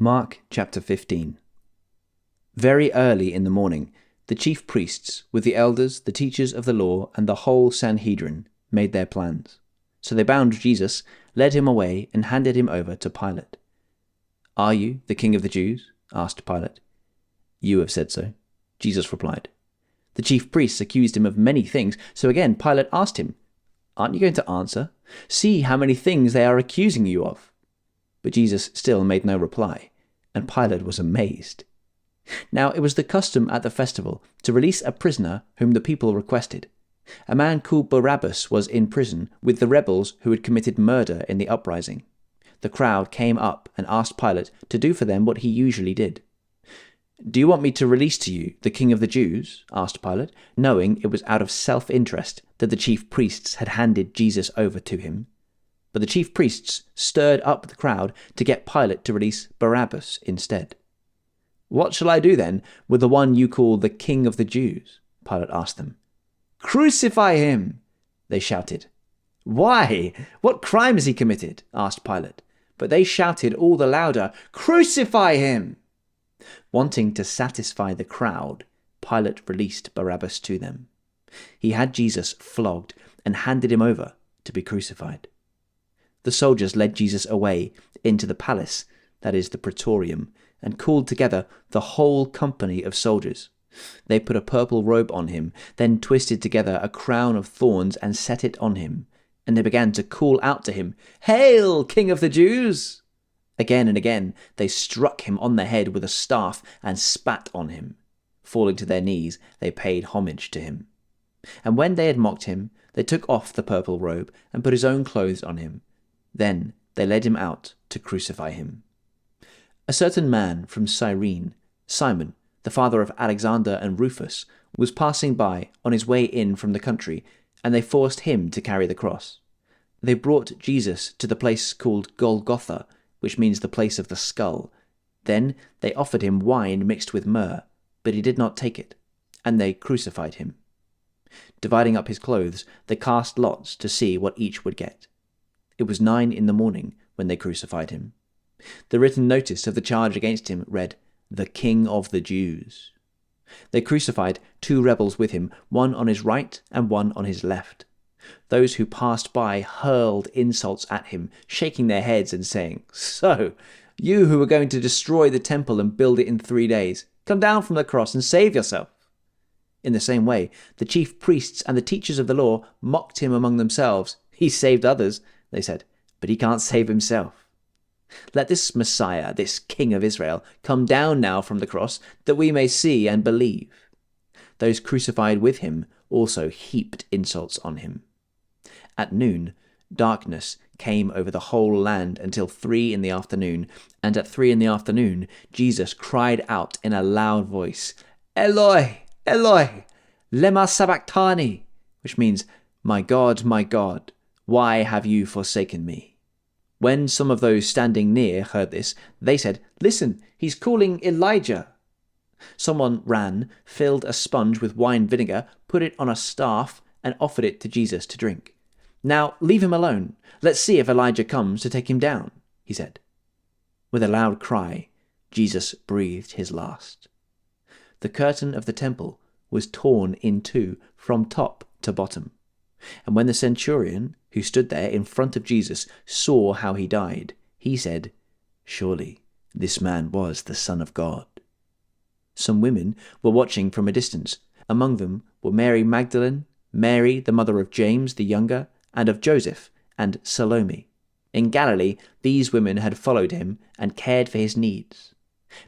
Mark chapter 15. Very early in the morning, the chief priests, with the elders, the teachers of the law, and the whole Sanhedrin, made their plans. So they bound Jesus, led him away, and handed him over to Pilate. "Are you the king of the Jews?" asked Pilate. "You have said so," Jesus replied. The chief priests accused him of many things, so again Pilate asked him, "Aren't you going to answer? See how many things they are accusing you of." But Jesus still made no reply, and Pilate was amazed. Now it was the custom at the festival to release a prisoner whom the people requested. A man called Barabbas was in prison with the rebels who had committed murder in the uprising. The crowd came up and asked Pilate to do for them what he usually did. "Do you want me to release to you the king of the Jews?" asked Pilate, knowing it was out of self-interest that the chief priests had handed Jesus over to him. But the chief priests stirred up the crowd to get Pilate to release Barabbas instead. "What shall I do then with the one you call the king of the Jews?" Pilate asked them. "Crucify him!" they shouted. "Why? What crime has he committed?" asked Pilate. But they shouted all the louder, "Crucify him!" Wanting to satisfy the crowd, Pilate released Barabbas to them. He had Jesus flogged and handed him over to be crucified. The soldiers led Jesus away into the palace, that is the praetorium, and called together the whole company of soldiers. They put a purple robe on him, then twisted together a crown of thorns and set it on him, and they began to call out to him, "Hail, King of the Jews!" Again and again they struck him on the head with a staff and spat on him. Falling to their knees, they paid homage to him. And when they had mocked him, they took off the purple robe and put his own clothes on him. Then they led him out to crucify him. A certain man from Cyrene, Simon, the father of Alexander and Rufus, was passing by on his way in from the country, and they forced him to carry the cross. They brought Jesus to the place called Golgotha, which means the place of the skull. Then they offered him wine mixed with myrrh, but he did not take it, and they crucified him. Dividing up his clothes, they cast lots to see what each would get. It was 9 a.m. when they crucified him. The written notice of the charge against him read, "The King of the Jews." They crucified 2 rebels with him, one on his right and one on his left. Those who passed by hurled insults at him, shaking their heads and saying, "So, you who were going to destroy the temple and build it in 3 days, come down from the cross and save yourself." In the same way, the chief priests and the teachers of the law mocked him among themselves. "He saved others," they said, "but he can't save himself. Let this Messiah, this King of Israel, come down now from the cross, that we may see and believe." Those crucified with him also heaped insults on him. At noon, darkness came over the whole land until 3 p.m, and at 3 p.m, Jesus cried out in a loud voice, "Eloi, Eloi, lema sabachthani," which means, my God, why have you forsaken me?" When some of those standing near heard this, they said, "Listen, he's calling Elijah." Someone ran, filled a sponge with wine vinegar, put it on a staff, and offered it to Jesus to drink. "Now leave him alone. Let's see if Elijah comes to take him down," he said. With a loud cry, Jesus breathed his last. The curtain of the temple was torn in 2 from top to bottom. And when the centurion, who stood there in front of Jesus, saw how he died, he said, "Surely this man was the Son of God." Some women were watching from a distance. Among them were Mary Magdalene, Mary the mother of James the younger, and of Joseph, and Salome. In Galilee, these women had followed him and cared for his needs.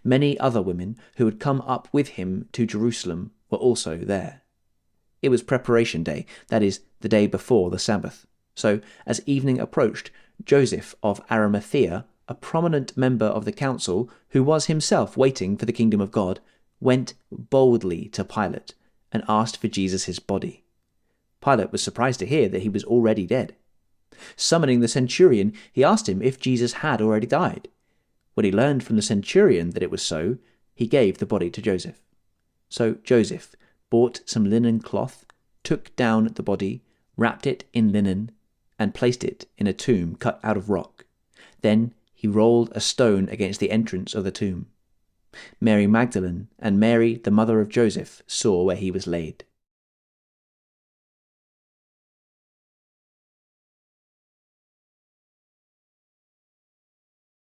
Many other women who had come up with him to Jerusalem were also there. It was preparation day, that is, the day before the Sabbath. So, as evening approached, Joseph of Arimathea, a prominent member of the council, who was himself waiting for the kingdom of God, went boldly to Pilate and asked for Jesus' body. Pilate was surprised to hear that he was already dead. Summoning the centurion, he asked him if Jesus had already died. When he learned from the centurion that it was so, he gave the body to Joseph. So Joseph bought some linen cloth, took down the body, wrapped it in linen, and placed it in a tomb cut out of rock. Then he rolled a stone against the entrance of the tomb. Mary Magdalene and Mary, the mother of Joseph, saw where he was laid.